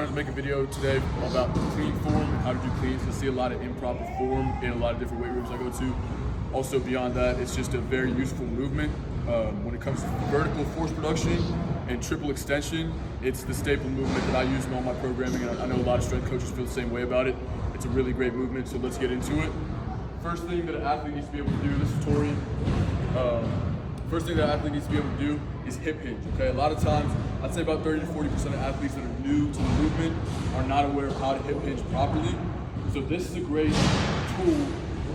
wanted to make a video today about clean form and how to do cleans. You'll see a lot of improper form in a lot of different weight rooms I go to. Also beyond that, it's just a very useful movement. When it comes to vertical force production and triple extension, it's the staple movement that I use in all my programming, and I know a lot of strength coaches feel the same way about it. It's a really great movement, so let's get into it. First thing that an athlete needs to be able to do, this is Tori. First thing that an athlete needs to be able to do is hip hinge, okay? A lot of times, I'd say about 30 to 40% of athletes that are new to the movement are not aware of how to hip hinge properly. So this is a great tool,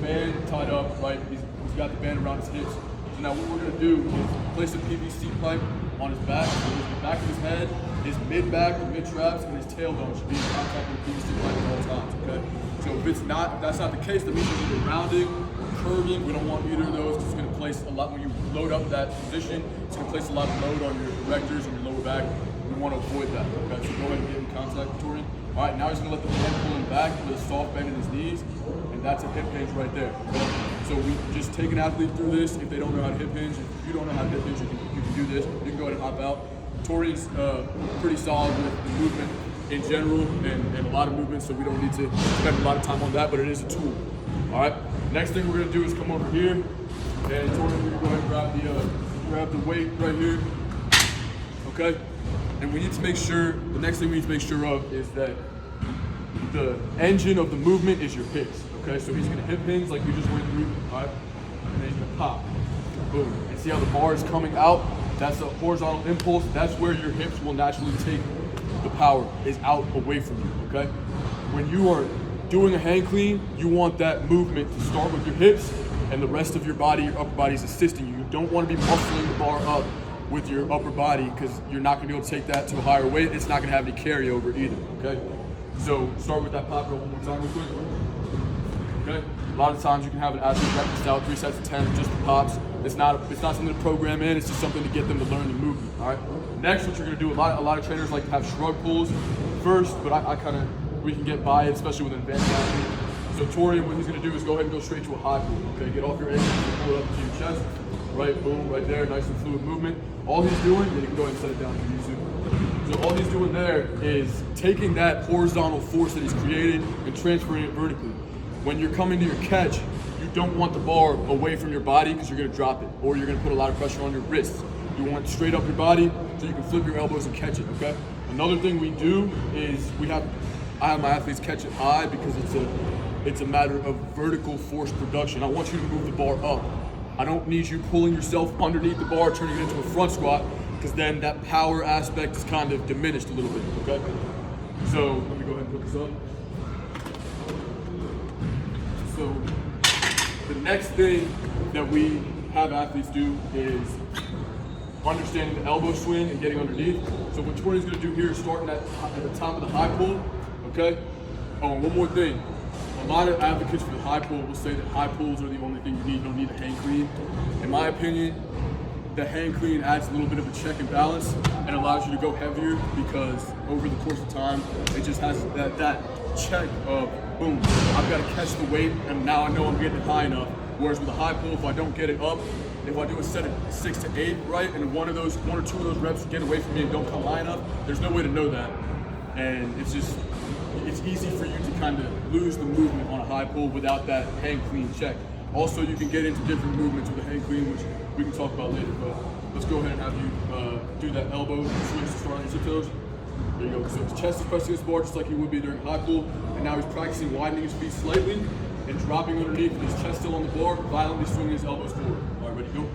band tied up, right? He's got the band around his hips. So now what we're gonna do is place a PVC pipe on his back, so the back of his head, his mid-back, the mid-traps, and his tailbone should be in contact with the PVC pipe at all times, okay? So if that's not the case, that means you're either rounding or curving. We don't want either of those. It's gonna place a lot, when you load up that position, it's gonna place a lot of load on your erectors and your lower back. We wanna avoid that, okay? So go ahead and get in contact with Torian. All right, now he's gonna let the band pull him back with a soft bend in his knees, and that's a hip hinge right there, okay? So we just take an athlete through this. If they don't know how to hip hinge, if you don't know how to hip hinge, you can do this. You can go ahead and hop out. Tori's pretty solid with the movement in general and a lot of movement, so we don't need to spend a lot of time on that, but it is a tool. All right, next thing we're gonna do is come over here, and Tori, we're gonna go ahead and grab the weight right here, okay? And we need to make sure, the next thing we need to make sure of is that the engine of the movement is your hips, okay? So he's gonna hip hinge like we just went through, all right? And then he's gonna pop, boom. And see how the bar is coming out? That's a horizontal impulse. That's where your hips will naturally take the power, is out away from you, okay? When you are doing a hang clean, you want that movement to start with your hips and the rest of your body, your upper body is assisting you. You don't want to be muscling the bar up with your upper body because you're not gonna be able to take that to a higher weight. It's not gonna have any carryover either, okay? So start with that pop roll one more time real quick. Okay? A lot of times you can have an athlete rep this out 3 sets of 10, just the pops. It's not something to program in, it's just something to get them to learn the movement, all right? Next, what you're gonna do, a lot of trainers like to have shrug pulls first, but we can get by it, especially with an advanced athlete. So Tori, what he's gonna do is go ahead and go straight to a high pull, okay? Get off your ankles and pull it up to your chest, right, boom, right there, nice and fluid movement. All he's doing, you can go ahead and set it down if you need to. So all he's doing there is taking that horizontal force that he's created and transferring it vertically. When you're coming to your catch, you don't want the bar away from your body because you're gonna drop it, or you're gonna put a lot of pressure on your wrists. You want it straight up your body so you can flip your elbows and catch it, okay? Another thing we do is I have my athletes catch it high because it's a matter of vertical force production. I want you to move the bar up. I don't need you pulling yourself underneath the bar, turning it into a front squat, because then that power aspect is kind of diminished a little bit, okay? So let me go ahead and put this up. So the next thing that we have athletes do is understanding the elbow swing and getting underneath. So what Tori's gonna do here is starting at the top of the high pull, okay? Oh, and one more thing. A lot of advocates for the high pull will say that high pulls are the only thing you need. You don't need a hang clean. In my opinion, the hang clean adds a little bit of a check and balance and allows you to go heavier because over the course of time, it just has that check of, boom, I've got to catch the weight and now I know I'm getting it high enough. Whereas with a high pull, if I don't get it up, if I do a set of 6 to 8, right, and one or 2 of those reps get away from me and don't come high enough, there's no way to know that. And it's easy for you to kind of lose the movement on a high pull without that hang clean check. Also, you can get into different movements with a hang clean, which we can talk about later, but let's go ahead and have you do that elbow swing to start on your tiptoes. There you go. So his chest is pressing his bar just like he would be during high pull, and now he's practicing widening his feet slightly and dropping underneath with his chest still on the bar, violently swinging his elbows forward. All right, ready, go.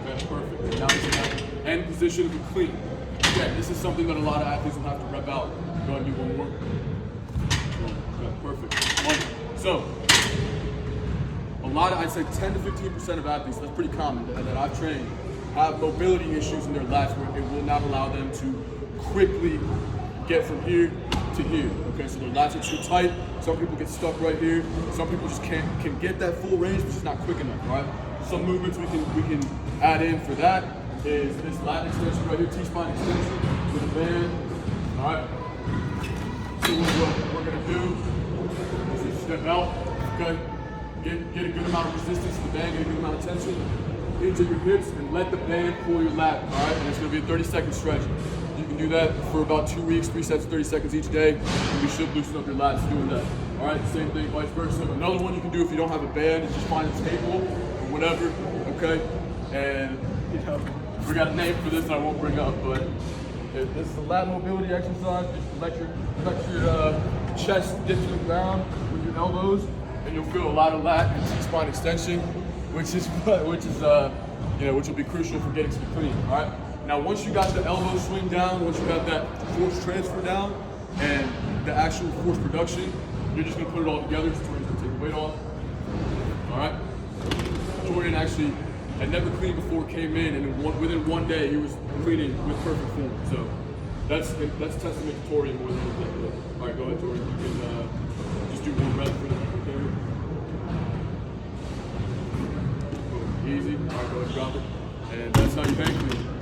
Okay, perfect. And now he's in that end position of the clean. Again, this is something that a lot of athletes will have to rep out. Go ahead and do one more. Okay, perfect. Wonderful. So, I'd say 10 to 15% of athletes, that's pretty common, that I've trained, have mobility issues in their lats where it will not allow them to quickly get from here to here. Okay, so their lats are too tight. Some people get stuck right here. Some people just can get that full range, but it's not quick enough, right? Some movements we can add in for that is this lat extension right here, T-spine extension with a band. All right. So what we're gonna do is step out, okay? Get a good amount of resistance to the band, get a good amount of tension into your hips, and let the band pull your lat, all right? And it's gonna be a 30-second stretch. You can do that for about 2 weeks, 3 sets, 30 seconds each day, and you should loosen up your lats doing that. All right, same thing, vice versa. Another one you can do if you don't have a band is just find a table or whatever, okay? And you know, we got a name for this that I won't bring up, but this is a lat mobility exercise. Just let your chest dip to the ground with your elbows, and you'll feel a lot of lat and T-spine extension, which will be crucial for getting to the clean. All right. Now, once you got the elbow swing down, once you got that force transfer down, and the actual force production, you're just gonna put it all together. So Torian's gonna take the weight off. All right. Torian actually had never cleaned before, came in, and within 1 day he was cleaning with perfect form. So that's testament to Torian more than anything. All right, go ahead, Torian. You can just do one rep for the camera. Boom. Easy. All right, go ahead, drop it, and that's how you hang clean.